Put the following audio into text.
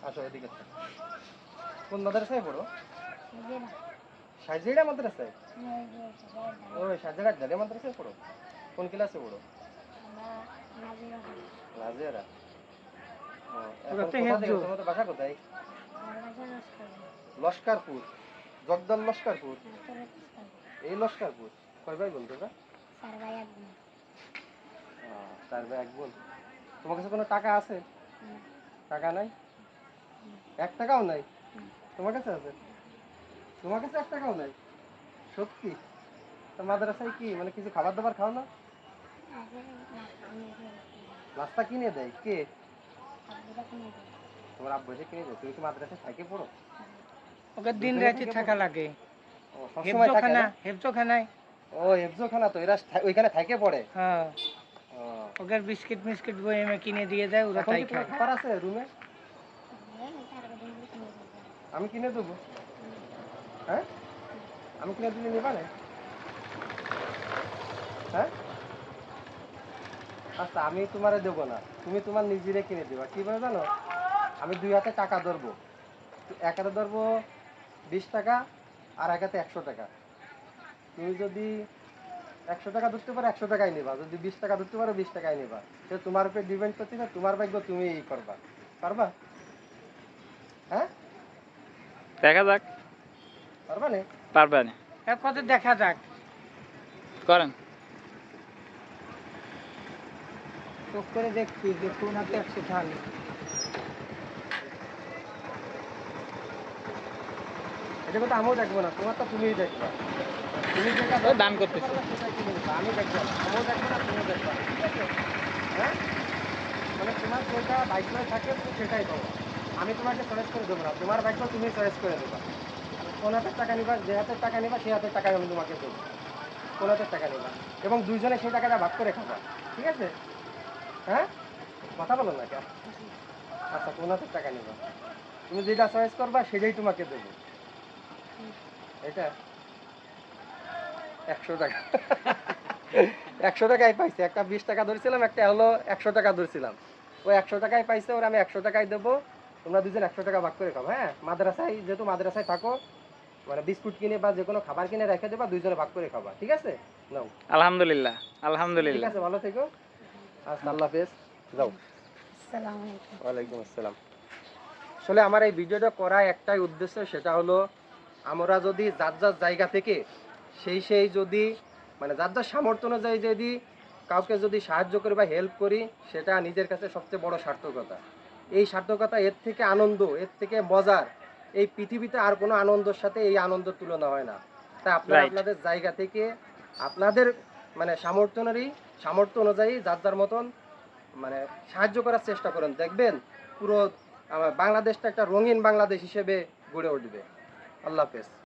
আসো এদিকে আসো। কোন মাদ্রাসায় পড়ো? সাজিরা মাদ্রাসায়? ওই সাজিরা জালিয়া মাদ্রাসায় পড়ো? কোন ক্লাসে পড়ো? নাজিরা। এখন কোথা থেকে তোমাদের বাসা কোথায়? লস্করপুর। জগদল লস্করপুর। এই লস্করপুর। কয় ভাই বোন তোমরা? 4 ভাই 1 বোন। তোমার কাছে কোনো টাকা আছে? টাকা নাই? 1 টাকাও নাই? তোমার কাছে আছে? তোমার কাছে 1 টাকাও নাই? সত্যি? তো মাদ্রাসায় কি মানে কিছু খাবার দাবার খাও না? নাস্তা কিনে দেয় কে? তোমার আব্বু এসে কিনে দেয়? তুমি কি মাদ্রাসায় থেকে পড়ো? ওকে দিন রাতে থাকা লাগে। ও সবসময় থাকে না? হেফজোখানায়। ও হেফজোখানা তো এরা ওইখানে থেকে পড়ে? হ্যাঁ। ও ওকে বিস্কিট মিস্কিট বইমে কিনে দিয়ে দেয়, ওরা এখন তাই কি তোমার খায়। খাবার আছে রুমে? আমি কিনে দেবো? হ্যাঁ, আমি কিনে দিলে নিবা না? হ্যাঁ, আচ্ছা আমি তোমারে দেবো না, তুমি তোমার নিজেরে কিনে দেবা। কিভাবে জানো? আমি 2 হাতে টাকা ধরবো, এক হাতে ধরবো 20 টাকা আর এক হাতে 100 টাকা। তুমি যদি 100 টাকা ধরতে পারো 100 টাকাই নেবা, যদি 20 টাকা ধরতে পারো 20 টাকাই নেবা। সে তোমার উপরে ডিপেন্ড করছে না, তোমার ভাগ্য তুমি এই করবা। পারবা? হ্যাঁ, দেখা যাক। পারবা না? পারবে না। কত দেখা যাক। করেন। চোখ করে দেখছি যে কোন হাতে 100 ধান। এটা কথা আমিও দেখবো না, তোমার তো তুমিই দেখবা। তুমি যেটা দান করতেছি। সেটাই কিনে নিবা, আমি দেখবো না। আমিও দেখবো না, তুমিও দেখবা না, ঠিক আছে? হ্যাঁ, মানে তোমার যেটা ভাগ্য থাকে তুমি সেটাই পাবো। আমি তোমাকে চয়েস করে দেবো না, তোমার ভাগ্য তুমি চয়েস করে দেবা। কোন হাতের টাকা নিবা, যে হাতের টাকা নিবা সেই হাতের টাকা আমি তোমাকে দেবো। কোন হাতের টাকা নিবা এবং দুইজনে সেই টাকাটা ভাগ করে খাবা, ঠিক আছে? হ্যাঁ, কথা বলো না কেন? আচ্ছা কোন হাতের টাকা নিবা? তুমি যেটা চয়েস করবা সেটাই তোমাকে দেবো। এটা 100 টাকা। 100 টাকায় পাইছে, একটা 20 টাকা ধরেছিলাম, একটা হলো 100 টাকা ধরেছিলাম। ওই 100 টাকায় পাইছে, ওরা আমি 100 টাকায় দেবো। তোমরা দুজন 100 টাকা ভাগ করে খাবো। হ্যাঁ, মাদ্রাসায় যেহেতু মাদ্রাসায় থাকো, মানে বিস্কুট কিনে বা যে কোনো খাবার কিনে রেখে দেবা, দুইজনে ভাগ করে খাবা, ঠিক আছে? নাও। আলহামদুলিল্লাহ, ঠিক আলহামদুলিল্লাহ। আছে, ভালো থেকো। আচ্ছা, আল্লাহ হাফেজ। যাও। আসসালামু আলাইকুম। ওয়ালাইকুম আসসালাম। আসলে আমার এই ভিডিওটা করার একটাই উদ্দেশ্য, সেটা হলো আমরা যদি যার যার জায়গা থেকে সেই যদি মানে যার যার সামর্থ্য অনুযায়ী যদি কাউকে যদি সাহায্য করি বা হেল্প করি, সেটা নিজের কাছে সবচেয়ে বড় সার্থকতা। এই সার্থকতা, এর থেকে আনন্দ, এর থেকে মজার এই পৃথিবীতে আর কোনো আনন্দের সাথে এই আনন্দের তুলনা হয় না। তাই আপনারা রাইট। আপনাদের জায়গা থেকে আপনাদের মানে সামর্থ্য অনুযায়ী যার যার মতন মানে সাহায্য করার চেষ্টা করেন, দেখবেন পুরো বাংলাদেশটা একটা রঙিন বাংলাদেশ হিসেবে গড়ে উঠবে। আল্লাহ হাফেজ।